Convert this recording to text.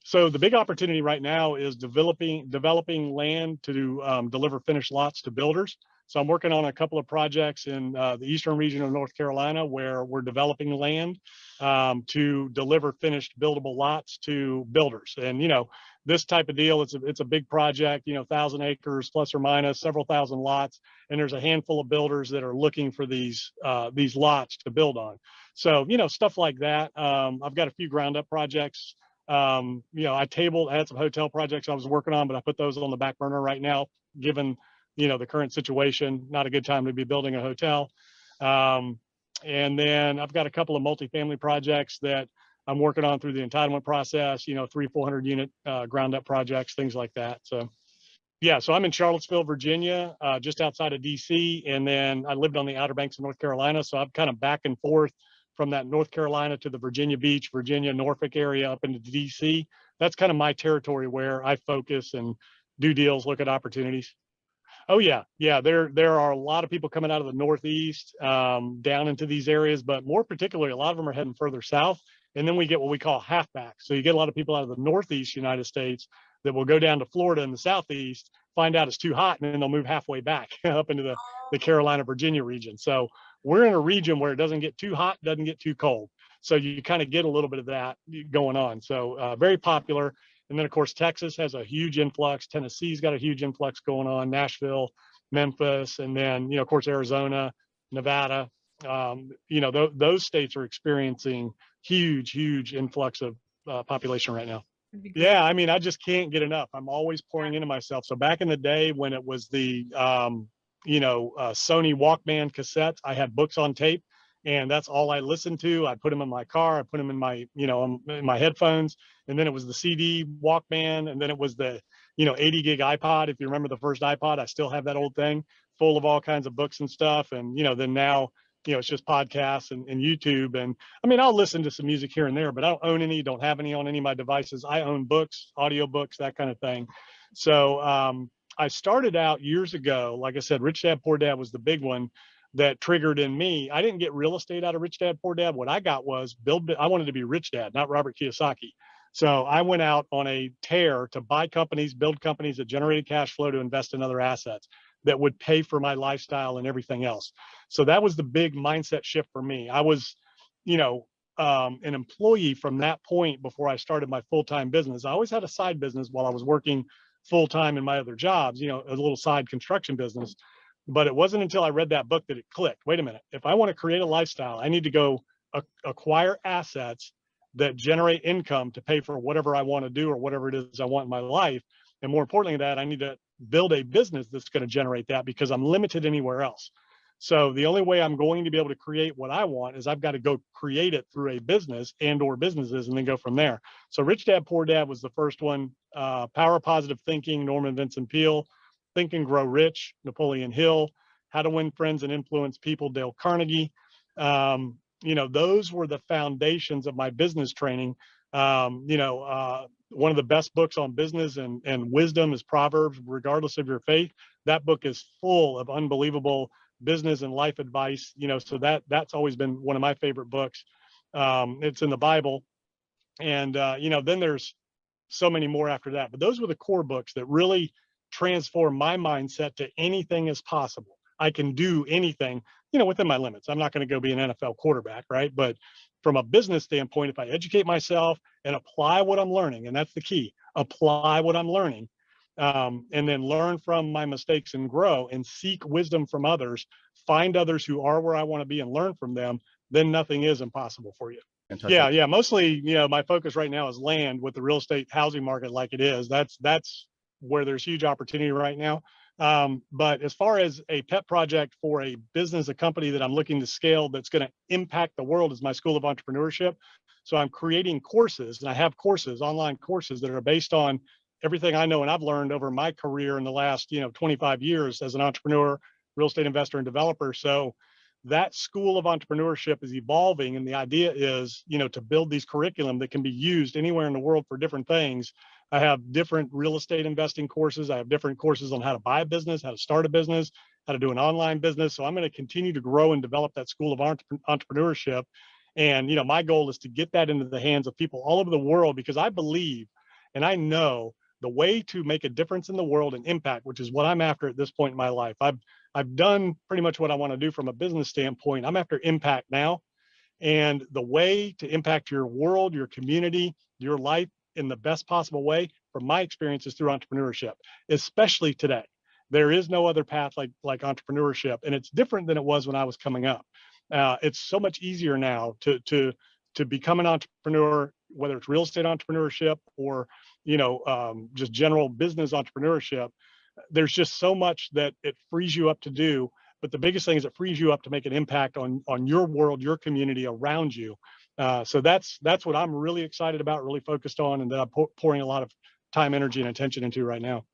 So the big opportunity right now is developing land to deliver finished lots to builders. So I'm working on a couple of projects in the eastern region of North Carolina where we're developing land to deliver finished buildable lots to builders. And this type of deal, it's a big project, 1,000 acres plus or minus, several thousand lots, and there's a handful of builders that are looking for these lots to build on. So stuff like that. I've got a few ground up projects. I had some hotel projects I was working on, but I put those on the back burner right now, given, the current situation. Not a good time to be building a hotel. And then I've got a couple of multifamily projects that I'm working on through the entitlement process, 300-400 unit ground up projects, things like that. So, yeah, so I'm in Charlottesville, Virginia, just outside of DC. And then I lived on the Outer Banks of North Carolina. So I'm kind of back and forth from that North Carolina to the Virginia Beach, Virginia, Norfolk area up into DC. That's kind of my territory where I focus and do deals, look at opportunities. Oh yeah. There are a lot of people coming out of the Northeast down into these areas, but more particularly, a lot of them are heading further south. And then we get what we call halfbacks. So you get a lot of people out of the Northeast United States that will go down to Florida in the Southeast, find out it's too hot, and then they'll move halfway back up into the Carolina, Virginia region. So we're in a region where it doesn't get too hot, doesn't get too cold. So you kind of get a little bit of that going on. So very popular. And then, of course, Texas has a huge influx. Tennessee's got a huge influx going on. Nashville, Memphis, and then, of course, Arizona, Nevada. Those states are experiencing huge influx of population right now. Yeah, I mean, I just can't get enough. I'm always pouring into myself. So back in the day when it was the, Sony Walkman cassettes, I had books on tape, and that's all I listened to. I put them in my car. I put them in my, in my headphones. And then it was the CD Walkman, and then it was the, 80 gig iPod. If you remember the first iPod, I still have that old thing full of all kinds of books and stuff. And, then now, it's just podcasts and YouTube. And I mean, I'll listen to some music here and there, but I don't own any, don't have any on any of my devices. I own books, audio books, that kind of thing. So I started out years ago, like I said, Rich Dad Poor Dad was the big one that triggered in me. I didn't get real estate out of Rich Dad Poor Dad. What I got was I wanted to be Rich Dad, not Robert Kiyosaki. So I went out on a tear to buy companies, build companies that generated cash flow to invest in other assets that would pay for my lifestyle and everything else. So that was the big mindset shift for me. I was, an employee from that point before I started my full-time business. I always had a side business while I was working full-time in my other jobs, a little side construction business. But it wasn't until I read that book that it clicked. Wait a minute. If I want to create a lifestyle, I need to go acquire assets that generate income to pay for whatever I want to do or whatever it is I want in my life. And more importantly than that, I need to build a business that's going to generate that because I'm limited anywhere else. So the only way I'm going to be able to create what I want is I've got to go create it through a business and or businesses and then go from there. So Rich Dad Poor Dad was the first one. Power of Positive Thinking, Norman Vincent Peale. Think and Grow Rich, Napoleon Hill. How to Win Friends and Influence People, Dale Carnegie. Those were the foundations of my business training. One of the best books on business and wisdom is Proverbs, regardless of your faith. That book is full of unbelievable business and life advice, so that's always been one of my favorite books. It's in the Bible. And, then there's so many more after that. But those were the core books that really transformed my mindset to anything is possible. I can do anything, within my limits. I'm not going to go be an NFL quarterback, right? But from a business standpoint, if I educate myself and apply what I'm learning, and that's the key, apply what I'm learning, and then learn from my mistakes and grow and seek wisdom from others, find others who are where I want to be and learn from them, then nothing is impossible for you. Yeah. Mostly, my focus right now is land with the real estate housing market like it is. That's where there's huge opportunity right now. But as far as a pet project for a business, a company that I'm looking to scale that's going to impact the world is my School of Entrepreneurship. So I'm creating courses, and I have courses, online courses that are based on everything I know and I've learned over my career in the last, 25 years as an entrepreneur, real estate investor, and developer. So that School of Entrepreneurship is evolving, and the idea is, to build these curriculum that can be used anywhere in the world for different things. I have different real estate investing courses. I have different courses on how to buy a business, how to start a business, how to do an online business. So I'm going to continue to grow and develop that School of Entrepreneurship. And, my goal is to get that into the hands of people all over the world, because I believe And I know the way to make a difference in the world and impact, which is what I'm after at this point in my life. I've done pretty much what I want to do from a business standpoint. I'm after impact now. And the way to impact your world, your community, your life in the best possible way, from my experience, is through entrepreneurship, especially today. There is no other path like entrepreneurship, and it's different than it was when I was coming up. It's so much easier now to become an entrepreneur, whether it's real estate entrepreneurship or just general business entrepreneurship. There's just so much that it frees you up to do, but the biggest thing is it frees you up to make an impact on your world, your community around you. So that's what I'm really excited about, really focused on, and that I'm pouring a lot of time, energy, and attention into right now.